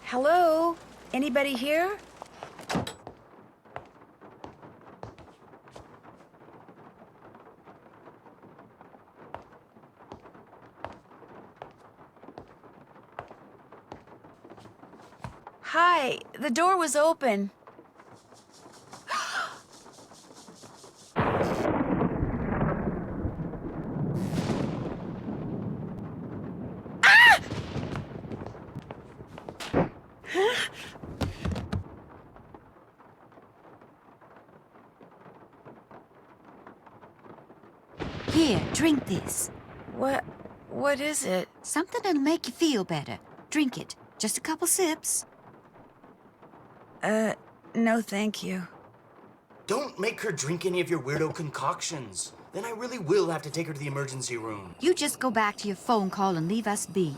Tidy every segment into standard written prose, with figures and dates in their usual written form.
Hello? Anybody here? Hi, the door was open. Here, drink this. What is it? Something that'll make you feel better. Drink it. Just a couple sips. No thank you. Don't make her drink any of your weirdo concoctions. Then I really will have to take her to the emergency room. You just go back to your phone call and leave us be.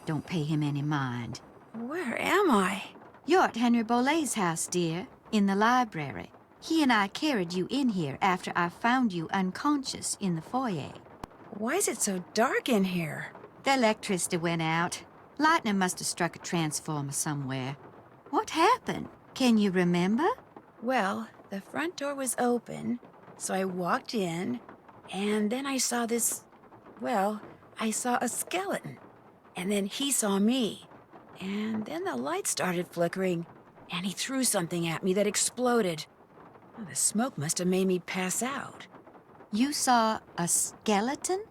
Don't pay him any mind. Where am I? You're at Henry Bolet's house, dear, in the library. He and I carried you in here after I found you unconscious in the foyer. Why is it so dark in here? The electricity went out. Lightning must have struck a transformer somewhere. What happened? Can you remember? Well, the front door was open, so I walked in, and then I saw I saw a skeleton. And then he saw me. And then the light started flickering, and he threw something at me that exploded. Well, the smoke must have made me pass out. You saw a skeleton?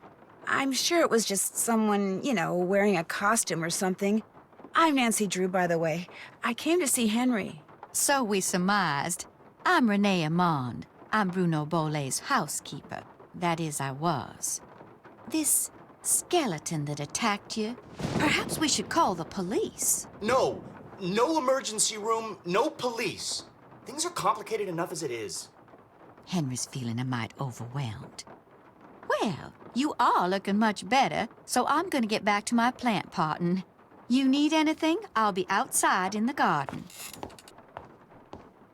I'm sure it was just someone, wearing a costume or something. I'm Nancy Drew, by the way. I came to see Henry. So we surmised. I'm Renee Amand. I'm Bruno Bolet's housekeeper. That is, I was. This skeleton that attacked you, perhaps we should call the police. No emergency room, no police. Things are complicated enough as it is. Henry's feeling a mite overwhelmed. Well, you are looking much better, so I'm gonna get back to my plant potting. You need anything? I'll be outside in the garden.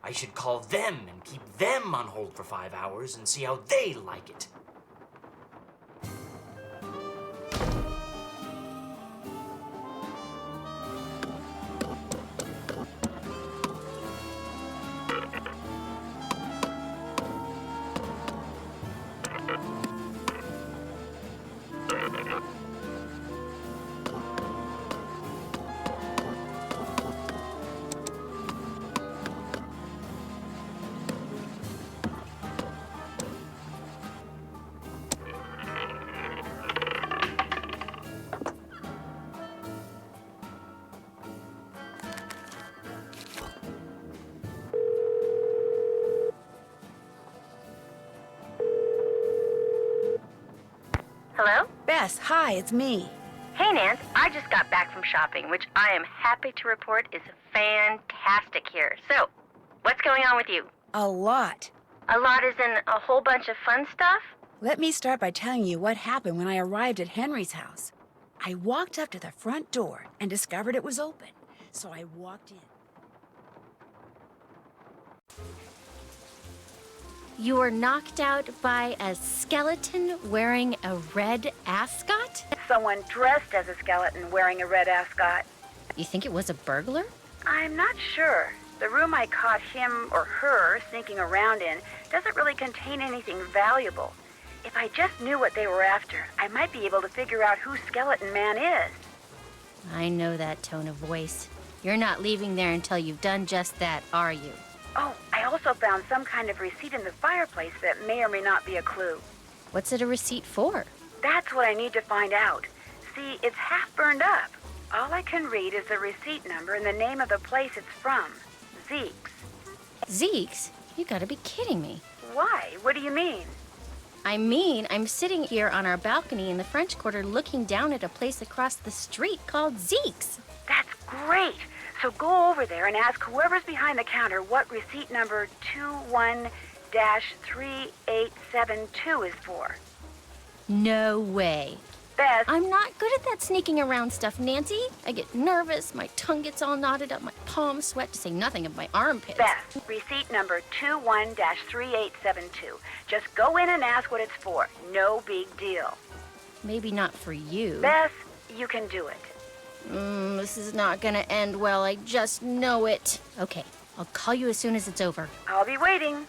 I should call them and keep them on hold for 5 hours and see how they like it. Hello? Bess, hi, it's me. Hey, Nance. I just got back from shopping, which I am happy to report is fantastic here. So, what's going on with you? A lot. A lot is in a whole bunch of fun stuff? Let me start by telling you what happened when I arrived at Henry's house. I walked up to the front door and discovered it was open, so I walked in. You were knocked out by a skeleton wearing a red ascot? Someone dressed as a skeleton wearing a red ascot. You think it was a burglar? I'm not sure. The room I caught him or her sneaking around in doesn't really contain anything valuable. If I just knew what they were after, I might be able to figure out who Skeleton Man is. I know that tone of voice. You're not leaving there until you've done just that, are you? Oh, I also found some kind of receipt in the fireplace that may or may not be a clue. What's it a receipt for? That's what I need to find out. See, it's half burned up. All I can read is the receipt number and the name of the place it's from. Zeke's. Zeke's? You gotta be kidding me. Why? What do you mean? I mean, I'm sitting here on our balcony in the French Quarter looking down at a place across the street called Zeke's. That's great. So go over there and ask whoever's behind the counter what receipt number 21-3872 is for. No way. Bess, I'm not good at that sneaking around stuff, Nancy. I get nervous, my tongue gets all knotted up, my palms sweat, to say nothing of my armpits. Bess, receipt number 21-3872. Just go in and ask what it's for. No big deal. Maybe not for you. Bess, you can do it. This is not gonna end well. I just know it. Okay, I'll call you as soon as it's over. I'll be waiting.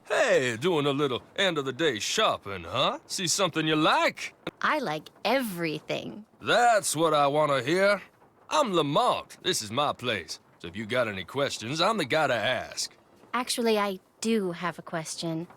Hey, doing a little end-of-the-day shopping, huh? See something you like? I like everything. That's what I want to hear. I'm Lamont. This is my place. So if you got any questions, I'm the guy to ask. Actually, I do have a question.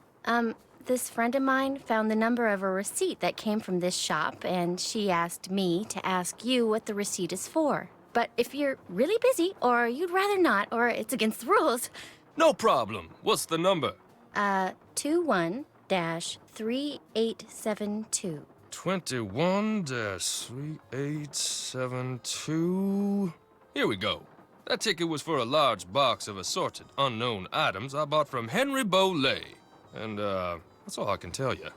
This friend of mine found the number of a receipt that came from this shop, and she asked me to ask you what the receipt is for. But if you're really busy, or you'd rather not, or it's against the rules, No problem. What's the number? 21-3872. 21-3872. Here we go. That ticket was for a large box of assorted unknown items I bought from Henry Bolet. And, that's all I can tell you.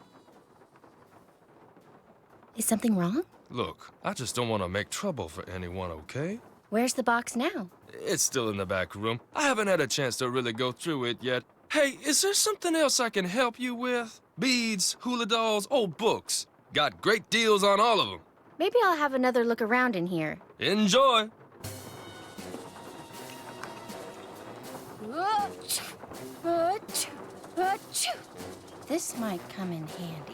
Is something wrong? Look, I just don't want to make trouble for anyone, okay? Where's the box now? It's still in the back room. I haven't had a chance to really go through it yet. Hey, is there something else I can help you with? Beads, hula dolls, old books. Got great deals on all of them. Maybe I'll have another look around in here. Enjoy. This might come in handy.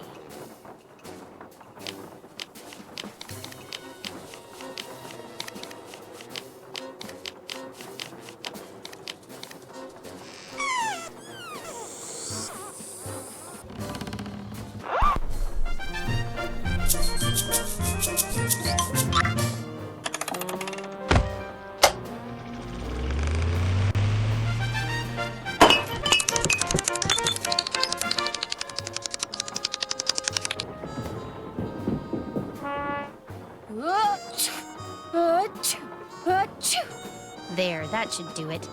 There, that should do it.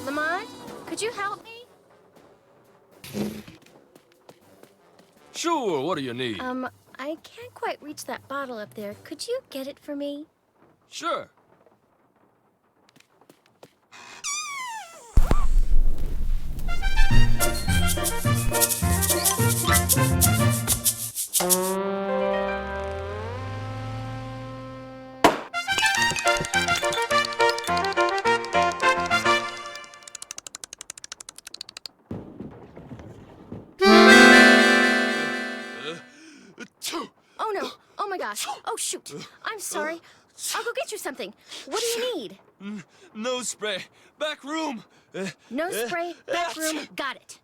Lamont, could you help me? Sure, what do you need? I can't quite reach that bottle up there. Could you get it for me? Sure. Oh no! Oh my gosh! Oh shoot! I'm sorry. I'll go get you something. What do you need? No spray. Back room. No spray, back room, got it.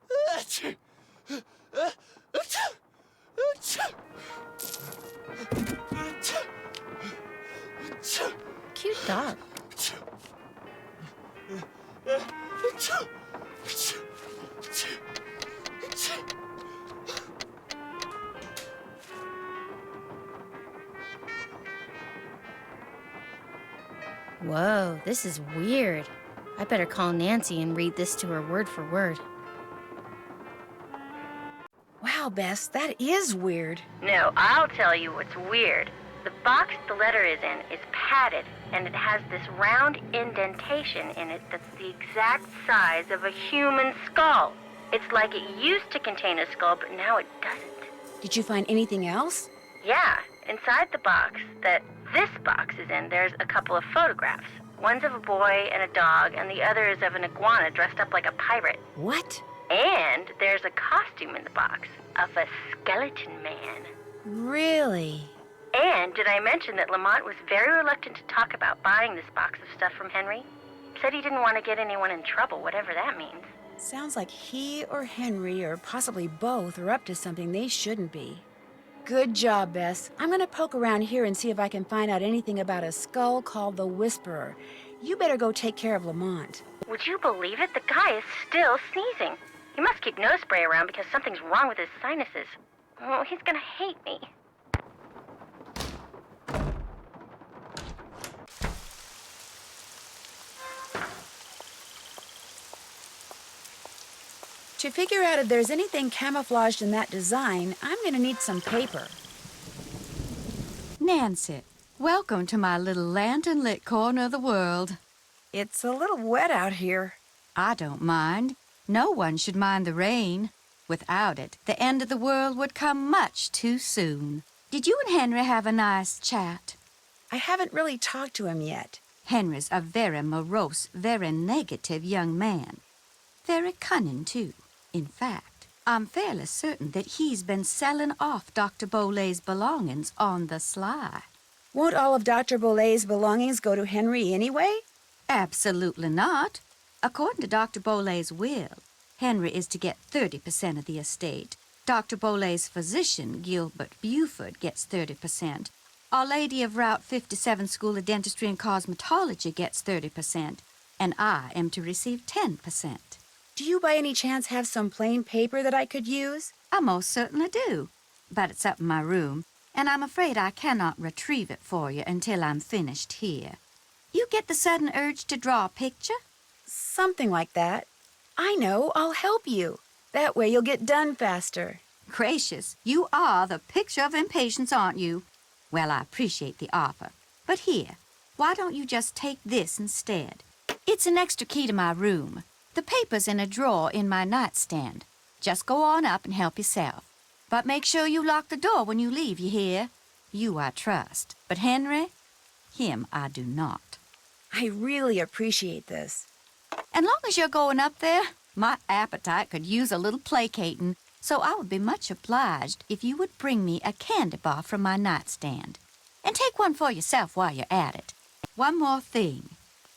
Cute dog. Whoa, this is weird. I better call Nancy and read this to her word for word. Wow, Bess, that is weird. No, I'll tell you what's weird. The box the letter is in is padded, and it has this round indentation in it that's the exact size of a human skull. It's like it used to contain a skull, but now it doesn't. Did you find anything else? Yeah, inside the box that this box is in, there's a couple of photographs. One's of a boy and a dog, and the other is of an iguana dressed up like a pirate. What? And there's a costume in the box of a skeleton man. Really? And did I mention that Lamont was very reluctant to talk about buying this box of stuff from Henry? Said he didn't want to get anyone in trouble, whatever that means. Sounds like he or Henry, or possibly both, are up to something they shouldn't be. Good job, Bess. I'm gonna poke around here and see if I can find out anything about a skull called the Whisperer. You better go take care of Lamont. Would you believe it? The guy is still sneezing. He must keep nose spray around because something's wrong with his sinuses. Oh, he's gonna hate me. To figure out if there's anything camouflaged in that design, I'm gonna need some paper. Nancy, welcome to my little lantern-lit corner of the world. It's a little wet out here. I don't mind. No one should mind the rain. Without it, the end of the world would come much too soon. Did you and Henry have a nice chat? I haven't really talked to him yet. Henry's a very morose, very negative young man. Very cunning, too. In fact, I'm fairly certain that he's been selling off Dr. Bolay's belongings on the sly. Won't all of Dr. Bolay's belongings go to Henry anyway? Absolutely not. According to Dr. Bolay's will, Henry is to get 30% of the estate. Dr. Bolay's physician, Gilbert Buford, gets 30%. Our Lady of Route 57 School of Dentistry and Cosmetology gets 30%. And I am to receive 10%. Do you by any chance have some plain paper that I could use? I most certainly do. But it's up in my room, and I'm afraid I cannot retrieve it for you until I'm finished here. You get the sudden urge to draw a picture? Something like that. I know, I'll help you. That way you'll get done faster. Gracious, you are the picture of impatience, aren't you? Well, I appreciate the offer. But here, why don't you just take this instead? It's an extra key to my room. The paper's in a drawer in my nightstand. Just go on up and help yourself. But make sure you lock the door when you leave, you hear? You I trust. But Henry, him I do not. I really appreciate this. And long as you're going up there, my appetite could use a little placating, so I would be much obliged if you would bring me a candy bar from my nightstand. And take one for yourself while you're at it. One more thing.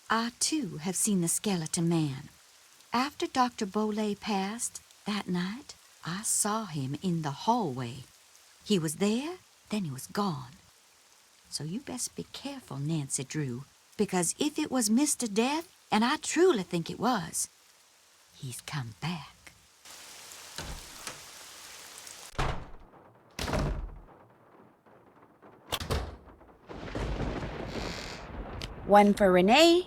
I, too, have seen the skeleton man. After Dr. Bolay passed, that night, I saw him in the hallway. He was there, then he was gone. So you best be careful, Nancy Drew, because if it was Mr. Death, and I truly think it was, he's come back. One for Renee.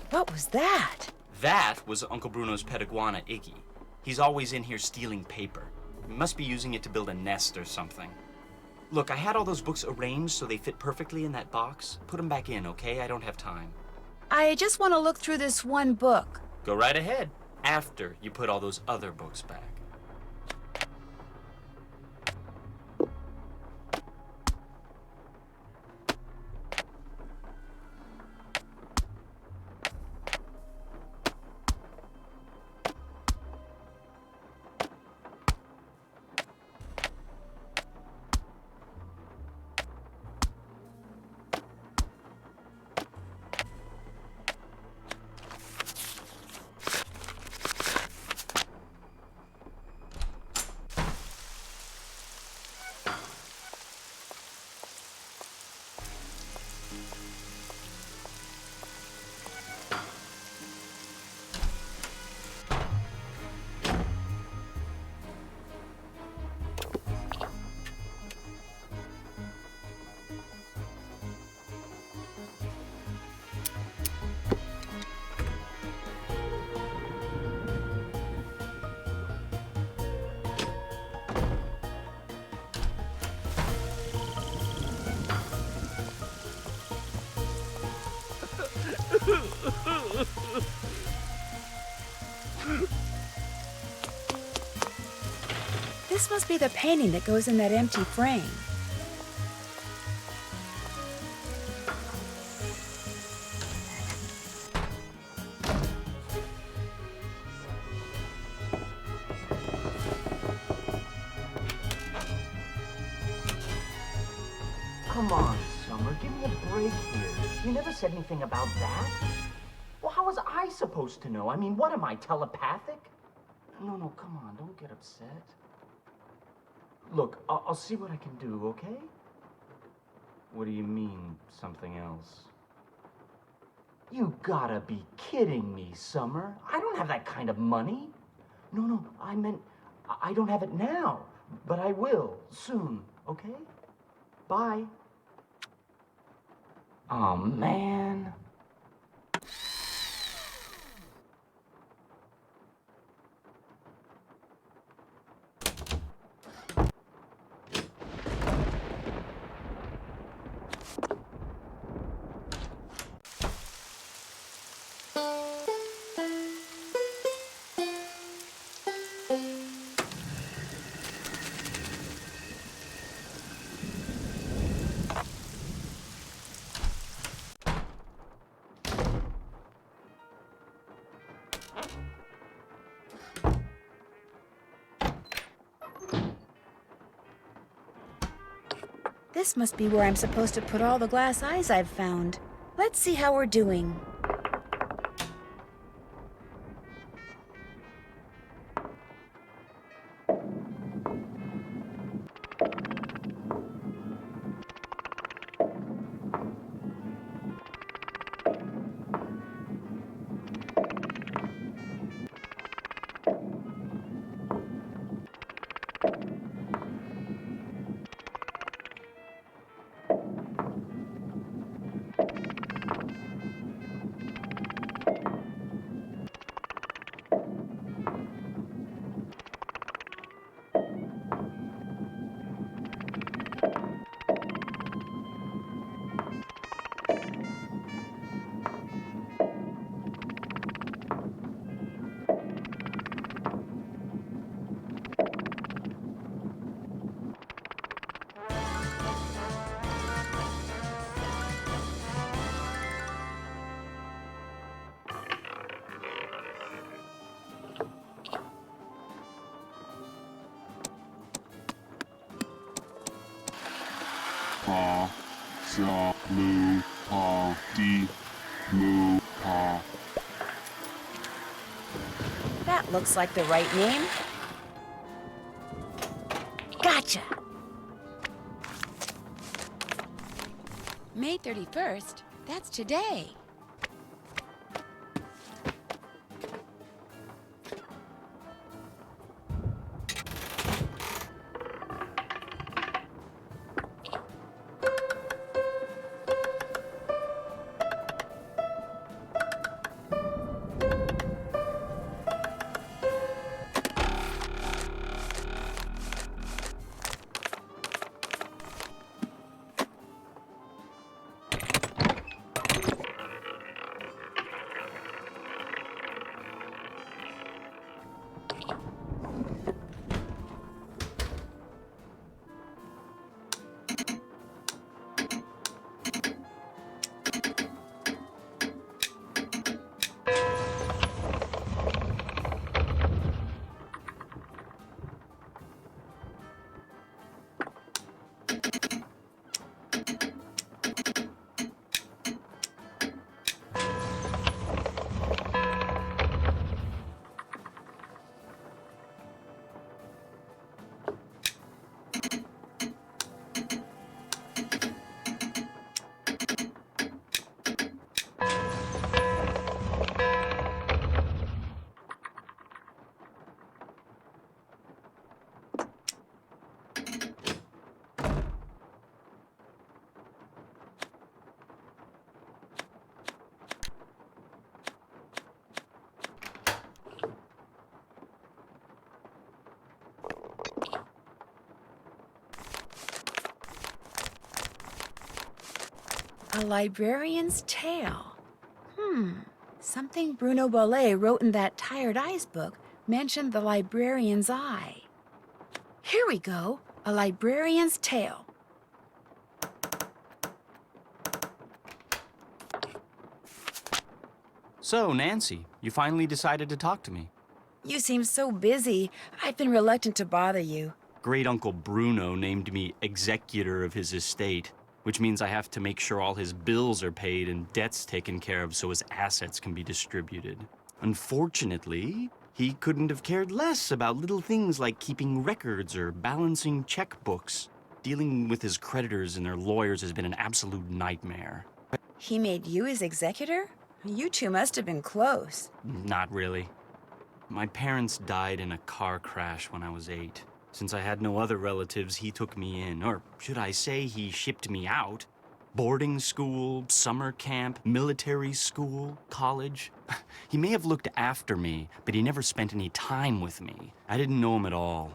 What was that? That was Uncle Bruno's pet iguana, Iggy. He's always in here stealing paper. He must be using it to build a nest or something. Look, I had all those books arranged so they fit perfectly in that box. Put them back in, okay? I don't have time. I just want to look through this one book. Go right ahead, after you put all those other books back. This must be the painting that goes in that empty frame. Come on, Summer, give me a break here. You never said anything about that. Well, how was I supposed to know? I mean, what am I, telepathic? No, come on, don't get upset. Look, I'll see what I can do, okay? What do you mean, something else? You gotta be kidding me, Summer. I don't have that kind of money. No, I meant I don't have it now, but I will soon, okay? Bye. Oh, man. This must be where I'm supposed to put all the glass eyes I've found. Let's see how we're doing. Pa, sa, mu, pa, di, mu, pa. That looks like the right name. Gotcha! May 31st? That's today. A librarian's tale. Something Bruno Bollet wrote in that Tired Eyes book mentioned the librarian's eye. Here we go, a librarian's tale. So, Nancy, you finally decided to talk to me. You seem so busy. I've been reluctant to bother you. Great Uncle Bruno named me executor of his estate, which means I have to make sure all his bills are paid and debts taken care of so his assets can be distributed. Unfortunately, he couldn't have cared less about little things like keeping records or balancing checkbooks. Dealing with his creditors and their lawyers has been an absolute nightmare. He made you his executor? You two must have been close. Not really. My parents died in a car crash when I was 8. Since I had no other relatives, he took me in. Or should I say he shipped me out? Boarding school, summer camp, military school, college. He may have looked after me, but he never spent any time with me. I didn't know him at all.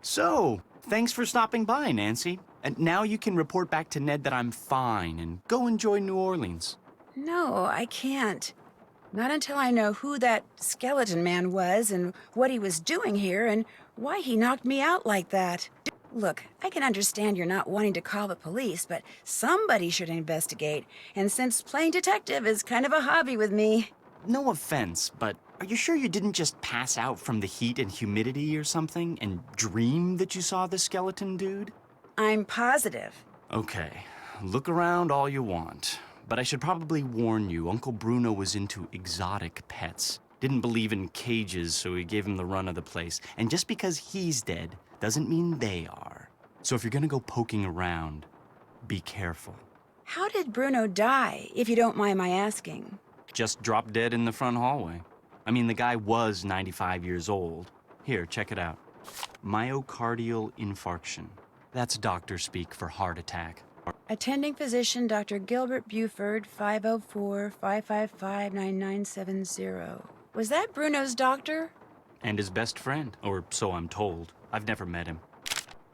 So, thanks for stopping by, Nancy. And now you can report back to Ned that I'm fine and go enjoy New Orleans. No, I can't. Not until I know who that skeleton man was and what he was doing here and why he knocked me out like that. Look, I can understand you're not wanting to call the police, but somebody should investigate. And since playing detective is kind of a hobby with me... No offense, but are you sure you didn't just pass out from the heat and humidity or something and dream that you saw the skeleton dude? I'm positive. Okay, look around all you want. But I should probably warn you, Uncle Bruno was into exotic pets. Didn't believe in cages, so he gave him the run of the place. And just because he's dead doesn't mean they are. So if you're gonna go poking around, be careful. How did Bruno die, if you don't mind my asking? Just dropped dead in the front hallway. I mean, the guy was 95 years old. Here, check it out. Myocardial infarction. That's doctor speak for heart attack. Attending physician Dr. Gilbert Buford, 504-555-9970. Was that Bruno's doctor? And his best friend, or so I'm told. I've never met him.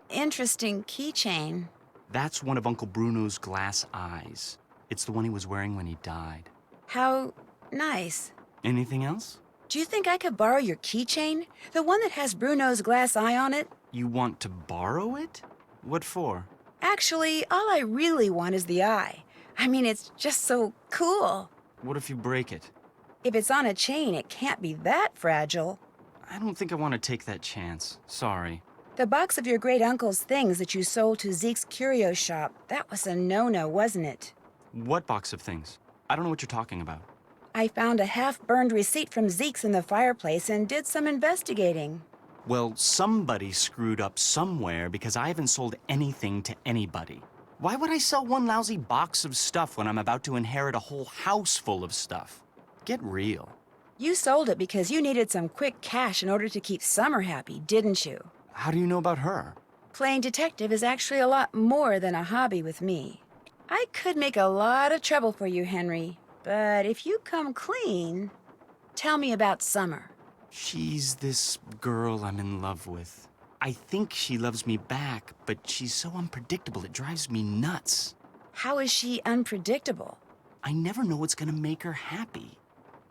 Interesting keychain. That's one of Uncle Bruno's glass eyes. It's the one he was wearing when he died. How nice. Anything else? Do you think I could borrow your keychain? The one that has Bruno's glass eye on it? You want to borrow it? What for? Actually, all I really want is the eye. I mean, it's just so cool. What if you break it? If it's on a chain, it can't be that fragile. I don't think I want to take that chance. Sorry. The box of your great-uncle's things that you sold to Zeke's curio shop, that was a no-no, wasn't it? What box of things? I don't know what you're talking about. I found a half-burned receipt from Zeke's in the fireplace and did some investigating. Well, somebody screwed up somewhere because I haven't sold anything to anybody. Why would I sell one lousy box of stuff when I'm about to inherit a whole house full of stuff? Get real. You sold it because you needed some quick cash in order to keep Summer happy, didn't you? How do you know about her? Playing detective is actually a lot more than a hobby with me. I could make a lot of trouble for you, Henry, but if you come clean, tell me about Summer. She's this girl I'm in love with. I think she loves me back, but she's so unpredictable it drives me nuts. How is she unpredictable? I never know what's gonna make her happy.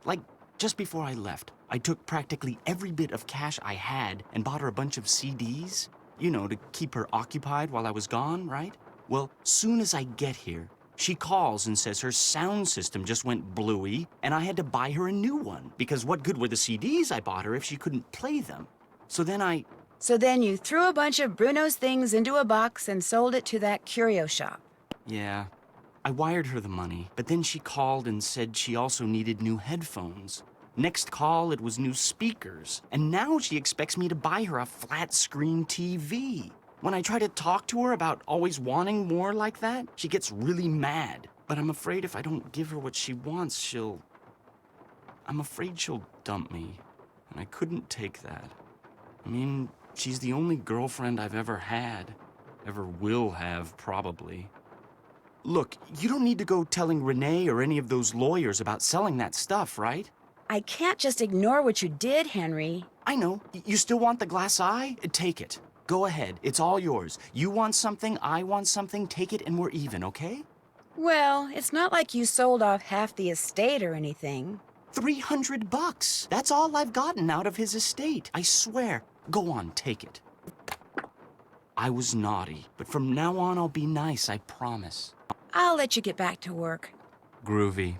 Like, just before I left, I took practically every bit of cash I had and bought her a bunch of CDs. You know, to keep her occupied while I was gone, right? Well, soon as I get here, she calls and says her sound system just went bluey, and I had to buy her a new one, because what good were the CDs I bought her if she couldn't play them? So then you threw a bunch of Bruno's things into a box and sold it to that curio shop. Yeah, I wired her the money, but then she called and said she also needed new headphones. Next call, it was new speakers, and now she expects me to buy her a flat-screen TV. When I try to talk to her about always wanting more like that, she gets really mad. But I'm afraid if I don't give her what she wants, I'm afraid she'll dump me. And I couldn't take that. I mean, she's the only girlfriend I've ever had. Ever will have, probably. Look, you don't need to go telling Renee or any of those lawyers about selling that stuff, right? I can't just ignore what you did, Henry. I know. You still want the glass eye? Take it. Go ahead. It's all yours. You want something, I want something, take it and we're even, okay? Well, it's not like you sold off half the estate or anything. $300. That's all I've gotten out of his estate. I swear. Go on, take it. I was naughty, but from now on I'll be nice, I promise. I'll let you get back to work. Groovy.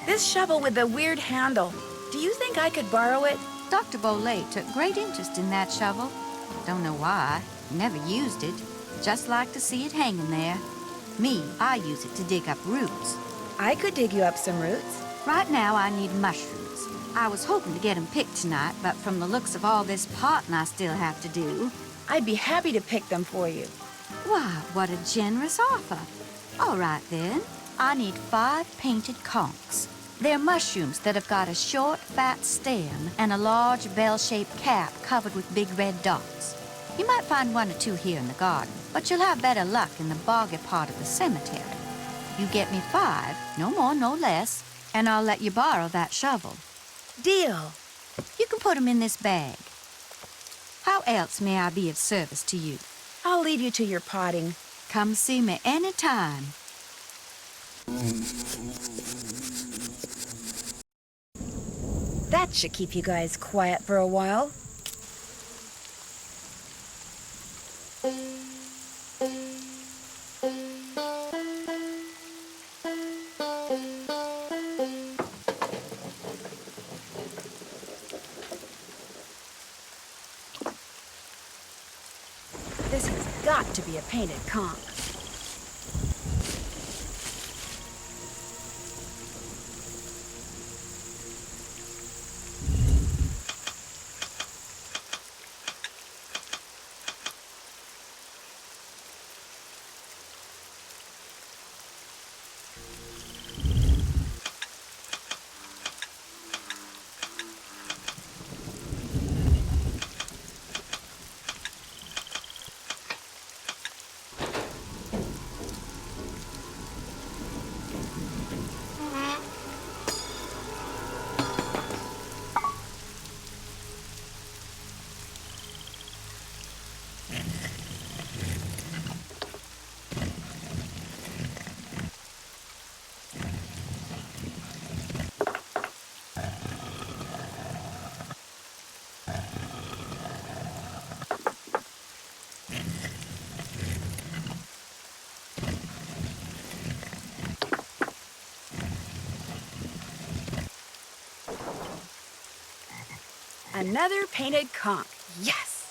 This shovel with the weird handle, do you think I could borrow it? Dr. Boley took great interest in that shovel. Don't know why. Never used it. Just like to see it hanging there. Me, I use it to dig up roots. I could dig you up some roots. Right now, I need mushrooms. I was hoping to get them picked tonight, but from the looks of all this potting I still have to do... I'd be happy to pick them for you. Why, what a generous offer. All right, then. I need 5 painted conchs. They're mushrooms that have got a short, fat stem and a large bell-shaped cap covered with big red dots. You might find 1 or 2 here in the garden, but you'll have better luck in the boggy part of the cemetery. You get me 5, no more, no less, and I'll let you borrow that shovel. Deal. You can put 'em in this bag. How else may I be of service to you? I'll leave you to your potting. Come see me anytime. That should keep you guys quiet for a while. This has got to be a painted conch. Another painted conch. Yes!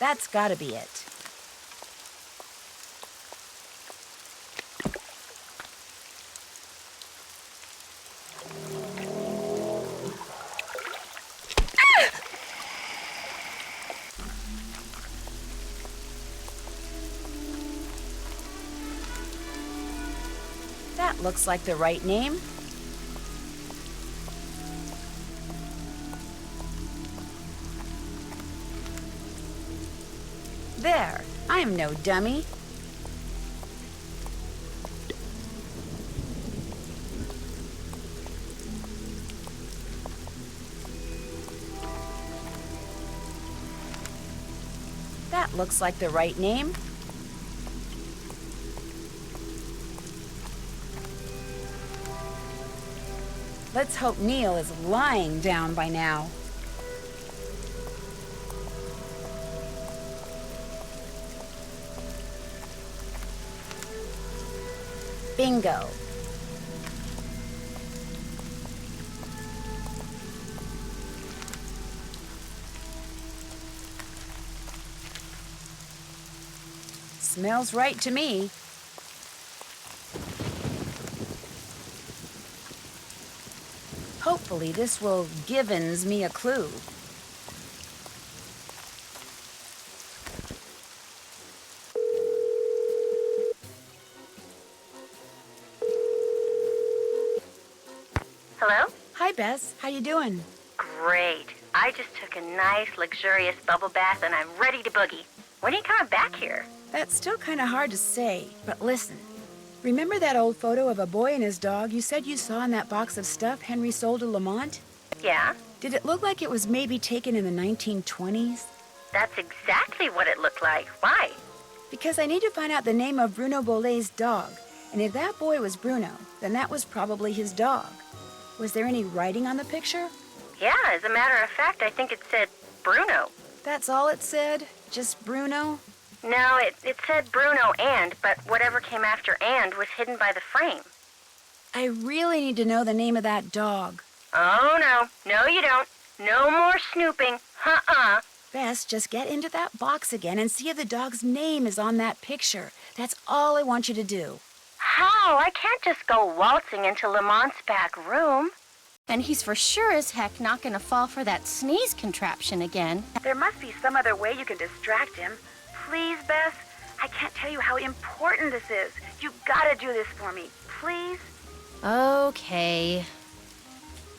That's gotta be it. That looks like the right name. There, I'm no dummy. That looks like the right name. Let's hope Neil is lying down by now. Bingo. Smells right to me. Hopefully this will givens me a clue. Hello? Hi, Bess. How you doing? Great. I just took a nice, luxurious bubble bath and I'm ready to boogie. When are you coming back here? That's still kind of hard to say, but listen. Remember that old photo of a boy and his dog you said you saw in that box of stuff Henry sold to Lamont? Yeah? Did it look like it was maybe taken in the 1920s? That's exactly what it looked like. Why? Because I need to find out the name of Bruno Bolet's dog. And if that boy was Bruno, then that was probably his dog. Was there any writing on the picture? Yeah, as a matter of fact, I think it said Bruno. That's all it said? Just Bruno? No, it said Bruno but whatever came after and was hidden by the frame. I really need to know the name of that dog. Oh, no. No, you don't. No more snooping. Uh-uh. Bess, just get into that box again and see if the dog's name is on that picture. That's all I want you to do. How? I can't just go waltzing into Lamont's back room. And he's for sure as heck not gonna fall for that sneeze contraption again. There must be some other way you can distract him. Please, Bess. I can't tell you how important this is. You gotta do this for me. Please? Okay.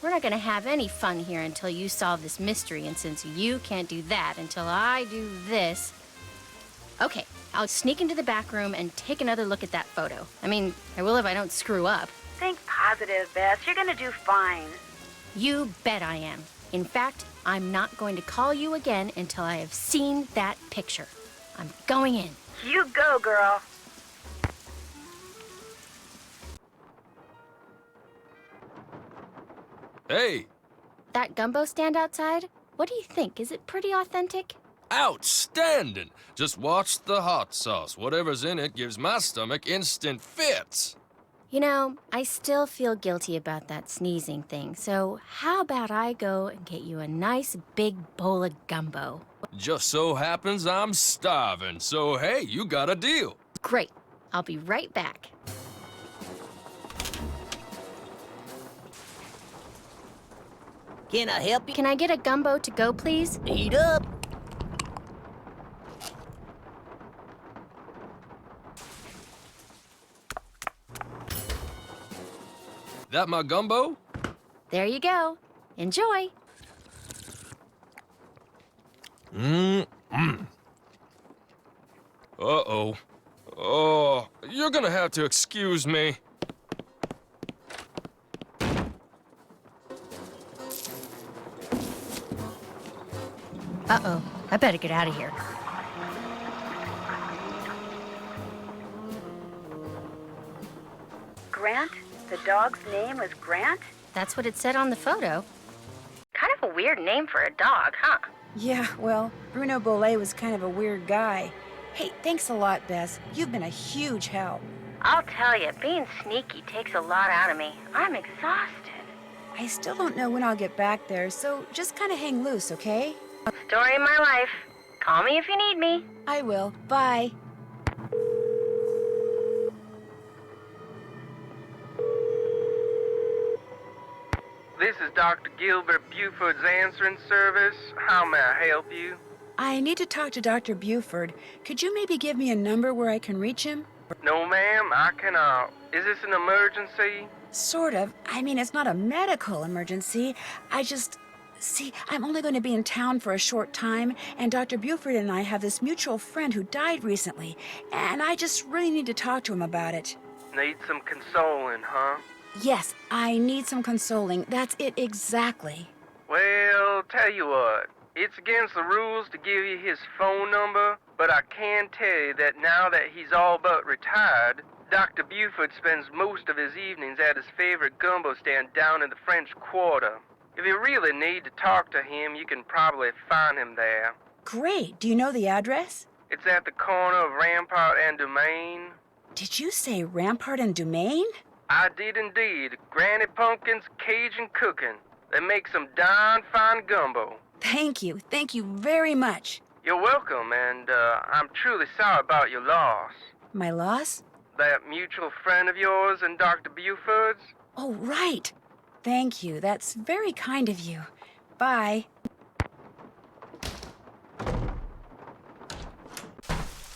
We're not gonna have any fun here until you solve this mystery, and since you can't do that until I do this... Okay, I'll sneak into the back room and take another look at that photo. I mean, I will if I don't screw up. Think positive, Bess. You're gonna do fine. You bet I am. In fact, I'm not going to call you again until I have seen that picture. I'm going in. You go, girl. Hey, That gumbo stand outside? What do you think? Is it pretty authentic? outstanding. Just watch the hot sauce. Whatever's in it gives my stomach instant fits. You know, I still feel guilty about that sneezing thing, so how about I go and get you a nice big bowl of gumbo? Just so happens I'm starving, so hey, you got a deal. Great. I'll be right back. Can I help you? Can I get a gumbo to go, please? Eat up. That my gumbo? There you go. Enjoy. Uh-oh. Oh, you're gonna have to excuse me. Uh-oh. I better get out of here. Grant? The dog's name was Grant? That's what it said on the photo. Kind of a weird name for a dog, huh? Yeah, well, Bruno Bollet was kind of a weird guy. Hey, thanks a lot, Bess. You've been a huge help. I'll tell you, being sneaky takes a lot out of me. I'm exhausted. I still don't know when I'll get back there, so just kind of hang loose, okay? Story of my life. Call me if you need me. I will. Bye. This is Dr. Gilbert Buford's answering service. How may I help you? I need to talk to Dr. Buford. Could you maybe give me a number where I can reach him? No, ma'am, I cannot. Is this an emergency? Sort of. I mean, it's not a medical emergency. See, I'm only going to be in town for a short time, and Dr. Buford and I have this mutual friend who died recently, and I just really need to talk to him about it. Need some consoling, huh? Yes, I need some consoling. That's it exactly. Well, tell you what. It's against the rules to give you his phone number, but I can tell you that now that he's all but retired, Dr. Buford spends most of his evenings at his favorite gumbo stand down in the French Quarter. If you really need to talk to him, you can probably find him there. Great. Do you know the address? It's at the corner of Rampart and Domain. Did you say Rampart and Domain? I did indeed. Granny Pumpkin's Cajun Cooking. They make some darn fine gumbo. Thank you. Thank you very much. You're welcome, and I'm truly sorry about your loss. My loss? That mutual friend of yours and Dr. Buford's? Oh, right. Thank you. That's very kind of you. Bye.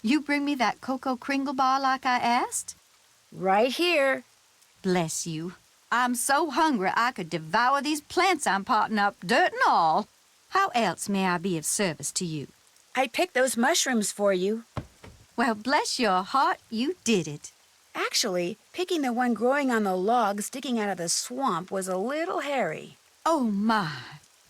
You bring me that Cocoa Kringle bar like I asked? Right here. Bless you. I'm so hungry I could devour these plants I'm potting up, dirt and all. How else may I be of service to you? I picked those mushrooms for you. Well, bless your heart, you did it. Actually, picking the one growing on the log sticking out of the swamp was a little hairy. Oh, my.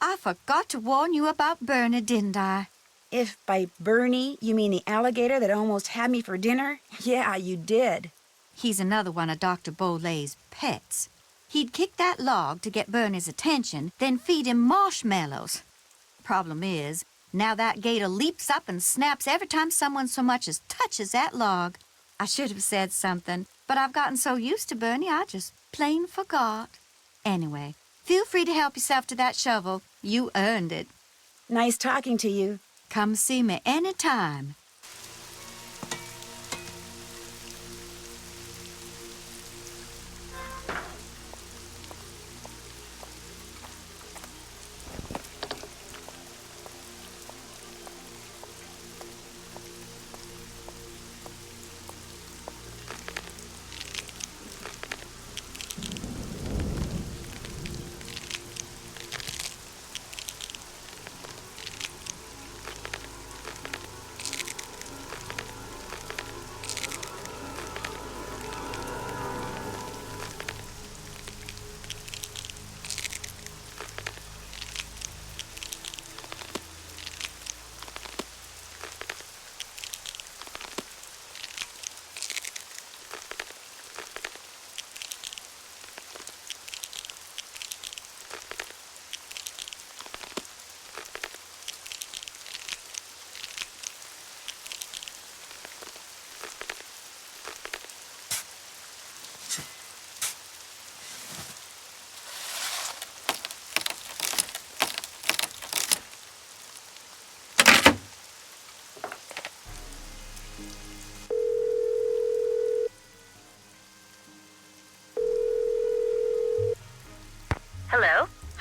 I forgot to warn you about Bernie, didn't I? If by Bernie you mean the alligator that almost had me for dinner, yeah, you did. He's another one of Dr. Bolay's pets. He'd kick that log to get Bernie's attention, then feed him marshmallows. Problem is, now that gator leaps up and snaps every time someone so much as touches that log. I should have said something, but I've gotten so used to Bernie, I just plain forgot. Anyway, feel free to help yourself to that shovel. You earned it. Nice talking to you. Come see me anytime.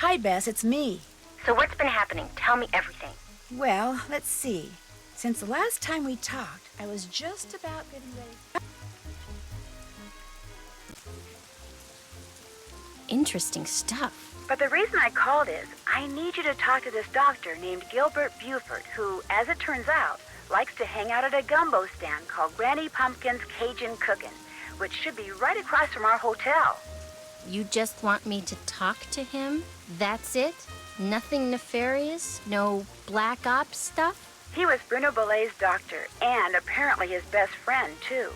Hi, Bess, it's me. So what's been happening? Tell me everything. Well, let's see. Since the last time we talked, I was just about getting ready. Interesting stuff. But the reason I called is, I need you to talk to this doctor named Gilbert Buford, who, as it turns out, likes to hang out at a gumbo stand called Granny Pumpkin's Cajun Cookin', which should be right across from our hotel. You just want me to talk to him? That's it? Nothing nefarious? No black ops stuff? He was Bruno Bolet's doctor, and apparently his best friend, too.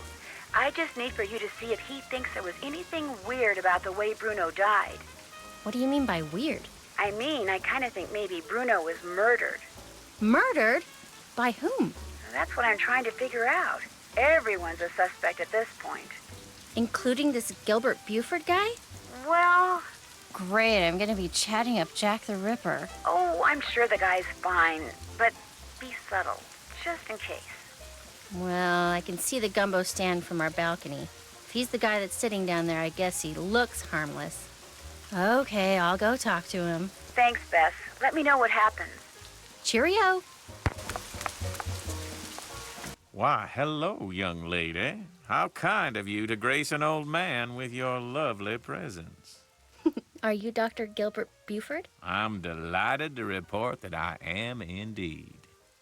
I just need for you to see if he thinks there was anything weird about the way Bruno died. What do you mean by weird? I mean, I kind of think maybe Bruno was murdered. Murdered? By whom? That's what I'm trying to figure out. Everyone's a suspect at this point. Including this Gilbert Buford guy? Well, Great, I'm gonna be chatting up Jack the Ripper. oh, I'm sure the guy's fine, but be subtle, just in case. Well, I can see the gumbo stand from our balcony. If he's the guy that's sitting down there, I guess he looks harmless. Okay, I'll go talk to him. Thanks, Bess. Let me know what happens. Cheerio. Why, hello, young lady. How kind of you to grace an old man with your lovely presence. Are you Dr. Gilbert Buford? I'm delighted to report that I am indeed.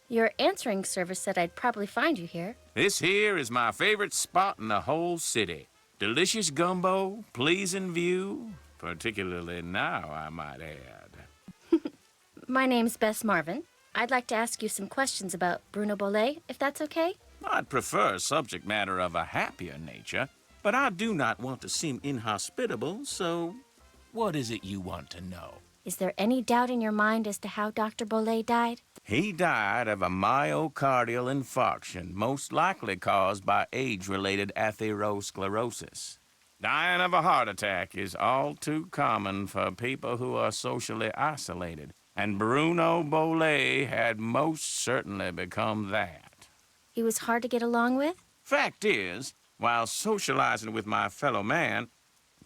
Your answering service said I'd probably find you here. This here is my favorite spot in the whole city. Delicious gumbo, pleasing view, particularly now, I might add. My name's Bess Marvin. I'd like to ask you some questions about Bruno Bolet, if that's okay. I'd prefer subject matter of a happier nature, but I do not want to seem inhospitable, so what is it you want to know? Is there any doubt in your mind as to how Dr. Bolet died? He died of a myocardial infarction, most likely caused by age-related atherosclerosis. Dying of a heart attack is all too common for people who are socially isolated, and Bruno Bolet had most certainly become that. He was hard to get along with? Fact is, while socializing with my fellow man,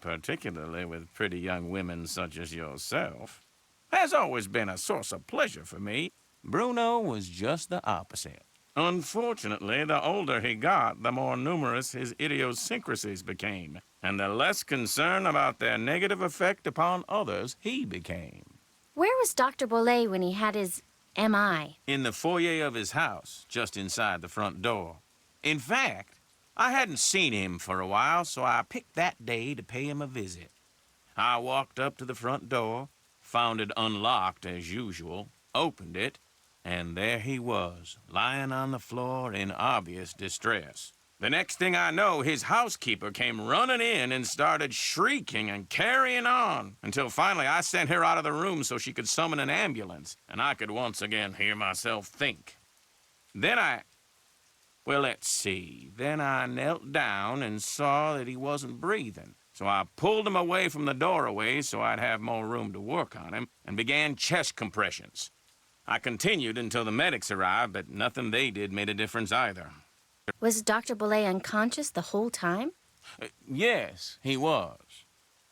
particularly with pretty young women such as yourself, has always been a source of pleasure for me, Bruno was just the opposite. Unfortunately, the older he got, the more numerous his idiosyncrasies became, and the less concerned about their negative effect upon others he became. Where was Dr. Bolet when he had his MI? In the foyer of his house, just inside the front door. In fact, I hadn't seen him for a while, so I picked that day to pay him a visit. I walked up to the front door, found it unlocked as usual, opened it, and there he was, lying on the floor in obvious distress. The next thing I know, his housekeeper came running in and started shrieking and carrying on, until finally I sent her out of the room so she could summon an ambulance, and I could once again hear myself think. Well, let's see. Then I knelt down and saw that he wasn't breathing. So I pulled him away from the doorway so I'd have more room to work on him and began chest compressions. I continued until the medics arrived, but nothing they did made a difference either. Was Dr. Bolet unconscious the whole time? Yes, he was.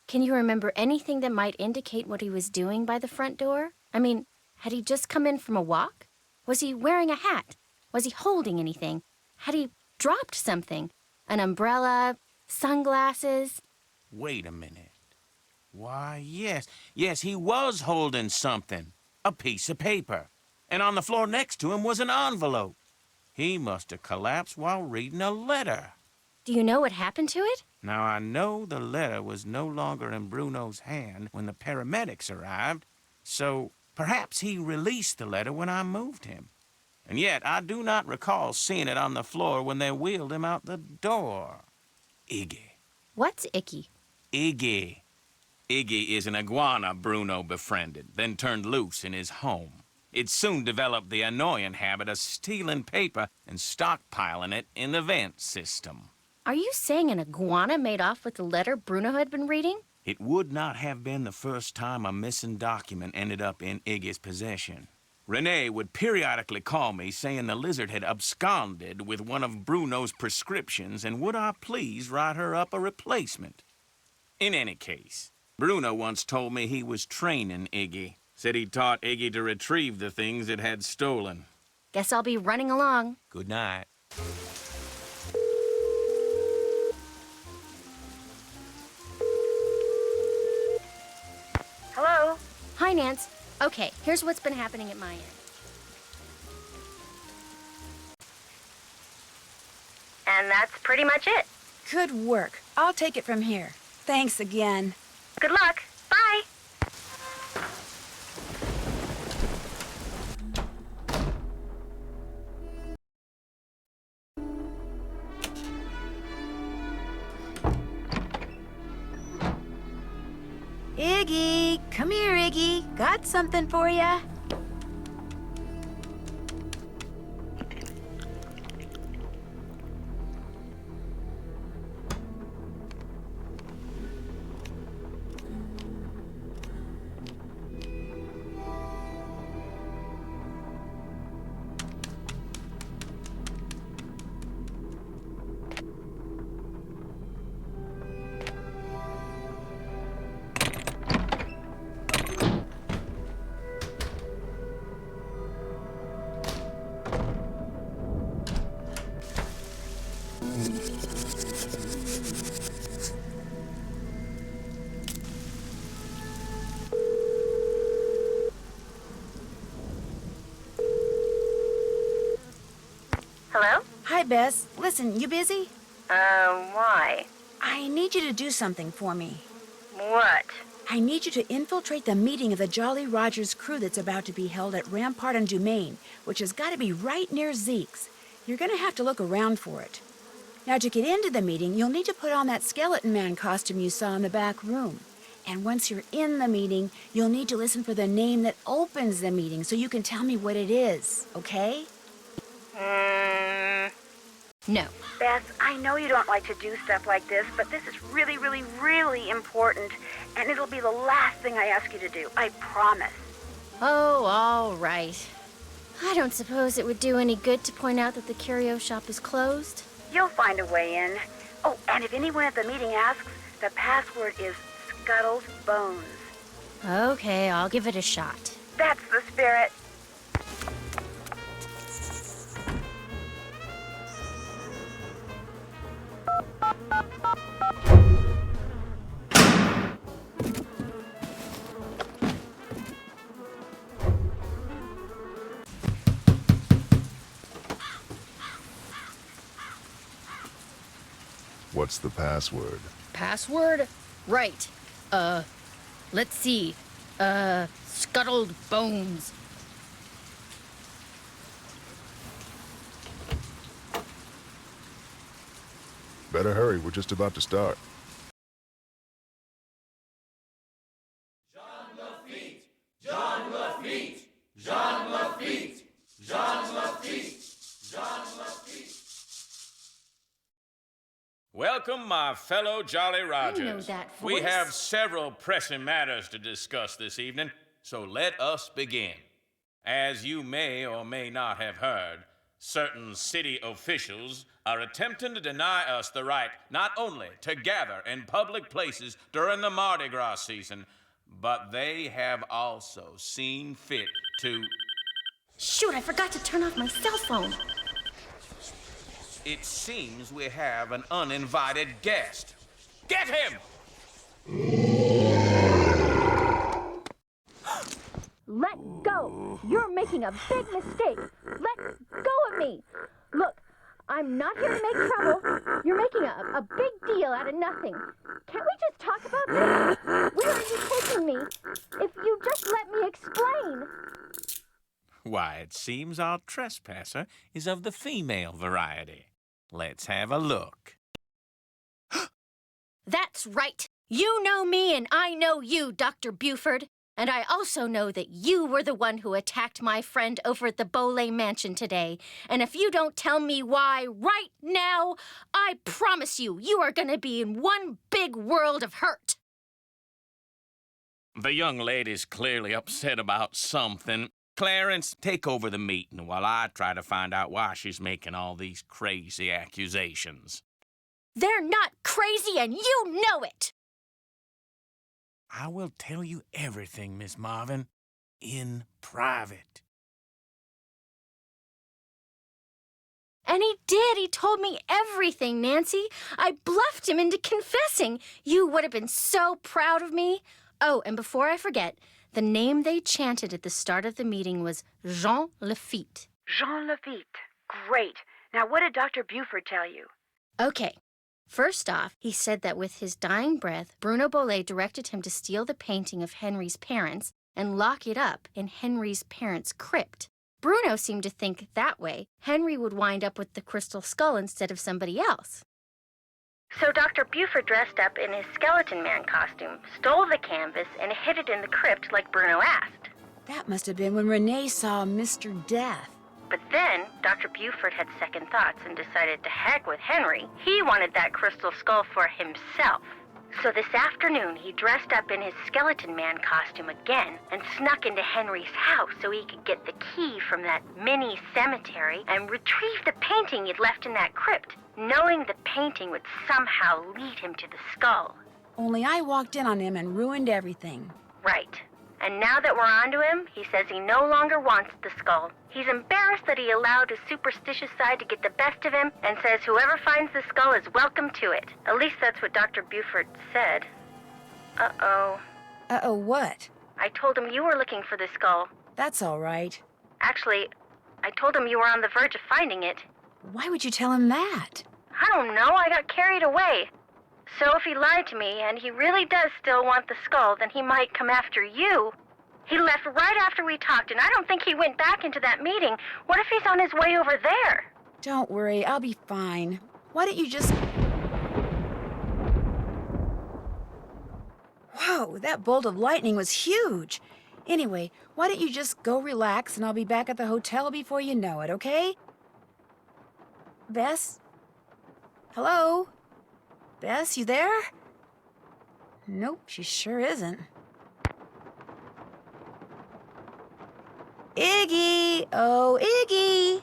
Can you remember anything that might indicate what he was doing by the front door? I mean, had he just come in from a walk? Was he wearing a hat? Was he holding anything? Had he dropped something? An umbrella? Sunglasses? Wait a minute. Why, yes, he was holding something. A piece of paper. And on the floor next to him was an envelope. He must have collapsed while reading a letter. Do you know what happened to it? Now, I know the letter was no longer in Bruno's hand when the paramedics arrived, so perhaps he released the letter when I moved him. And yet, I do not recall seeing it on the floor when they wheeled him out the door. Iggy. What's icky? Iggy. Iggy is an iguana Bruno befriended, then turned loose in his home. It soon developed the annoying habit of stealing paper and stockpiling it in the vent system. Are you saying an iguana made off with the letter Bruno had been reading? It would not have been the first time a missing document ended up in Iggy's possession. Renee would periodically call me saying the lizard had absconded with one of Bruno's prescriptions and would I please write her up a replacement. In any case, Bruno once told me he was training Iggy. Said he taught Iggy to retrieve the things it had stolen. Guess I'll be running along. Good night. Hello? Hi, Nance. Okay, here's what's been happening at my end. And that's pretty much it. Good work. I'll take it from here. Thanks again. Good luck. Bye. Iggy, come here, Iggy. Got something for ya. Hello? Hi, Bess. Listen, you busy? Why? I need you to do something for me. What? I need you to infiltrate the meeting of the Jolly Rogers crew that's about to be held at Rampart and Dumaine, which has got to be right near Zeke's. You're going to have to look around for it. Now, to get into the meeting, you'll need to put on that skeleton man costume you saw in the back room. And once you're in the meeting, you'll need to listen for the name that opens the meeting so you can tell me what it is, okay? No. Beth, I know you don't like to do stuff like this, but this is really, really, really important, and it'll be the last thing I ask you to do. I promise. Oh, all right. I don't suppose it would do any good to point out that the curio shop is closed. You'll find a way in. Oh, and if anyone at the meeting asks, the password is Scuttle's Bones. Okay, I'll give it a shot. That's the spirit. What's the password? Password? Right. Let's see. Scuttled Bones. Better hurry, we're just about to start. Welcome, my fellow Jolly Rogers. know that We voice. have several pressing matters to discuss this evening, so let us begin. As you may or may not have heard, certain city officials are attempting to deny us the right not only to gather in public places during the Mardi Gras season, but they have also seen fit to... Shoot, I forgot to turn off my cell phone. It seems we have an uninvited guest. Get him! Let go! You're making a big mistake. Let go of me. Look, I'm not here to make trouble. You're making a big deal out of nothing. Can't we just talk about this? Where are you taking me? If you just let me explain. Why, it seems our trespasser is of the female variety. Let's have a look. That's right. You know me and I know you, Dr. Buford. And I also know that you were the one who attacked my friend over at the Beaulay Mansion today. And if you don't tell me why right now, I promise you, you are going to be in one big world of hurt. The young lady's clearly upset about something. Clarence, take over the meeting while I try to find out why she's making all these crazy accusations. They're not crazy and you know it. I will tell you everything, Miss Marvin, in private. And he did. He told me everything, Nancy. I bluffed him into confessing. You would have been so proud of me. Oh, and before I forget, the name they chanted at the start of the meeting was Jean Lafitte. Jean Lafitte. Great. Now, what did Dr. Buford tell you? Okay. First off, he said that with his dying breath, Bruno Bolet directed him to steal the painting of Henry's parents and lock it up in Henry's parents' crypt. Bruno seemed to think that way Henry would wind up with the crystal skull instead of somebody else. So Dr. Buford dressed up in his skeleton man costume, stole the canvas, and hid it in the crypt like Bruno asked. That must have been when Renee saw Mr. Death. But then, Dr. Buford had second thoughts and decided to heck with Henry. He wanted that crystal skull for himself. So this afternoon, he dressed up in his skeleton man costume again and snuck into Henry's house so he could get the key from that mini cemetery and retrieve the painting he'd left in that crypt, knowing the painting would somehow lead him to the skull. Only I walked in on him and ruined everything. Right. And now that we're onto him, he says he no longer wants the skull. He's embarrassed that he allowed his superstitious side to get the best of him and says whoever finds the skull is welcome to it. At least that's what Dr. Buford said. Uh-oh. Uh-oh what? I told him you were looking for the skull. That's all right. Actually, I told him you were on the verge of finding it. Why would you tell him that? I don't know. I got carried away. So if he lied to me, and he really does still want the skull, then he might come after you. He left right after we talked, and I don't think he went back into that meeting. What if he's on his way over there? Don't worry, I'll be fine. Why don't you just... Whoa, that bolt of lightning was huge. Anyway, why don't you just go relax, and I'll be back at the hotel before you know it, okay? Bess? Hello? Bess, you there? Nope, she sure isn't. Iggy! Oh, Iggy!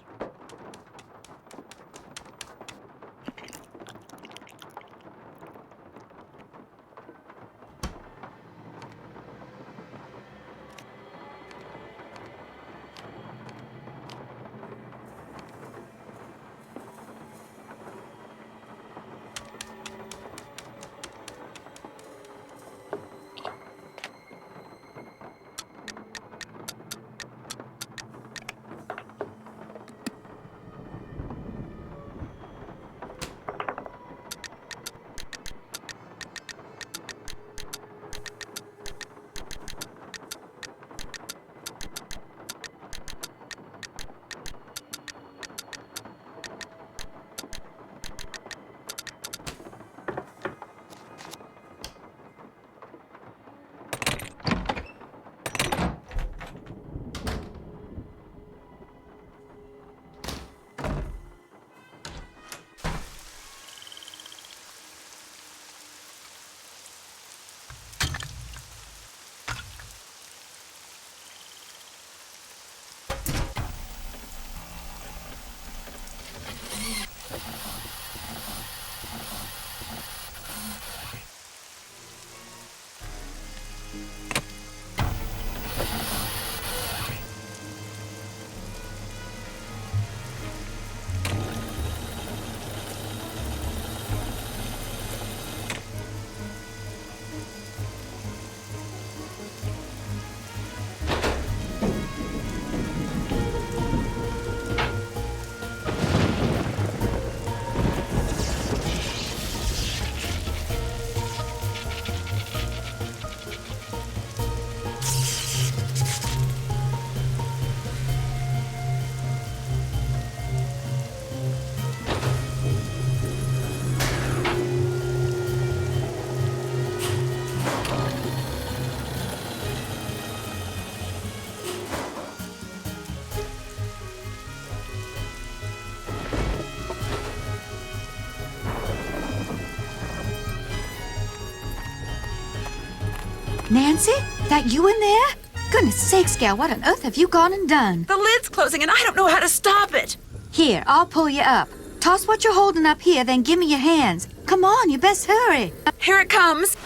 Nancy? That you in there? Goodness sakes, gal, what on earth have you gone and done? The lid's closing and I don't know how to stop it. Here, I'll pull you up. Toss what you're holding up here, then give me your hands. Come on, you best hurry. Here it comes.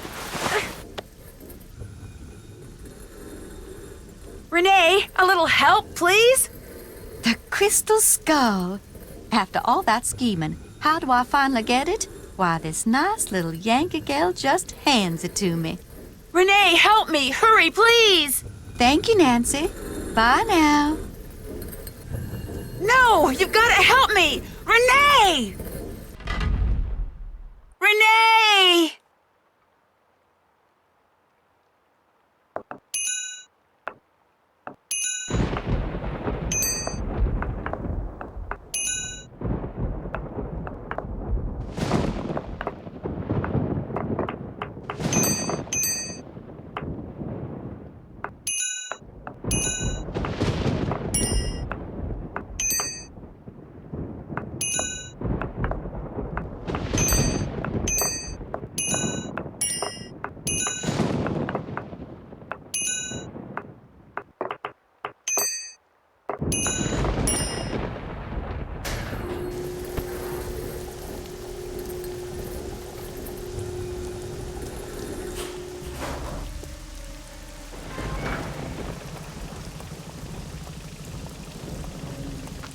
Renee, a little help, please? The crystal skull. After all that scheming, how do I finally get it? Why, this nice little Yankee gal just hands it to me. Renee, help me! Hurry, please! Thank you, Nancy. Bye now. No! You've got to help me! Renee! Renee!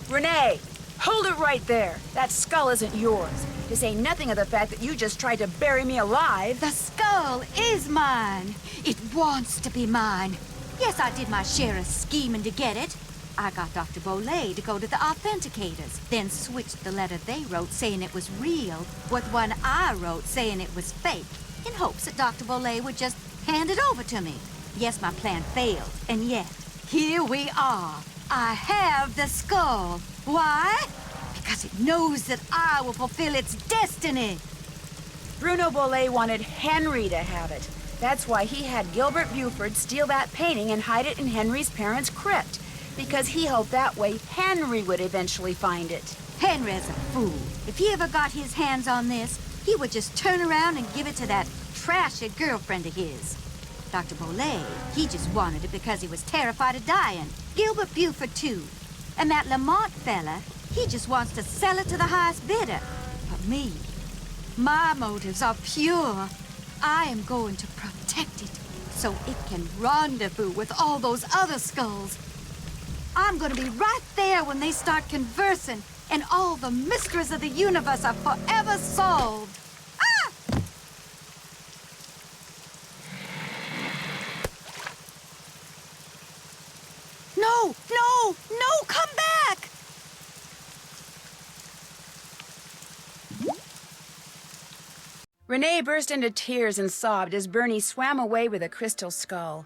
Renee, hold it right there. That skull isn't yours. To say nothing of the fact that you just tried to bury me alive. The skull is mine. It wants to be mine. Yes, I did my share of scheming to get it. I got Dr. Bolay to go to the authenticators, then switched the letter they wrote saying it was real with one I wrote saying it was fake, in hopes that Dr. Bolay would just hand it over to me. Yes, my plan failed, and yet, here we are. I have the skull. Why? Because it knows that I will fulfill its destiny. Bruno Bolay wanted Henry to have it. That's why he had Gilbert Buford steal that painting and hide it in Henry's parents' crypt. Because he hoped that way Henry would eventually find it. Henry's a fool. If he ever got his hands on this, he would just turn around and give it to that trashy girlfriend of his. Dr. Bolay, he just wanted it because he was terrified of dying. Gilbert Buford, too. And that Lamont fella, he just wants to sell it to the highest bidder. But me, my motives are pure. I am going to protect it so it can rendezvous with all those other skulls. I'm going to be right there when they start conversing, and all the mysteries of the universe are forever solved. Ah! No, no, no, come back! Renee burst into tears and sobbed as Bernie swam away with a crystal skull.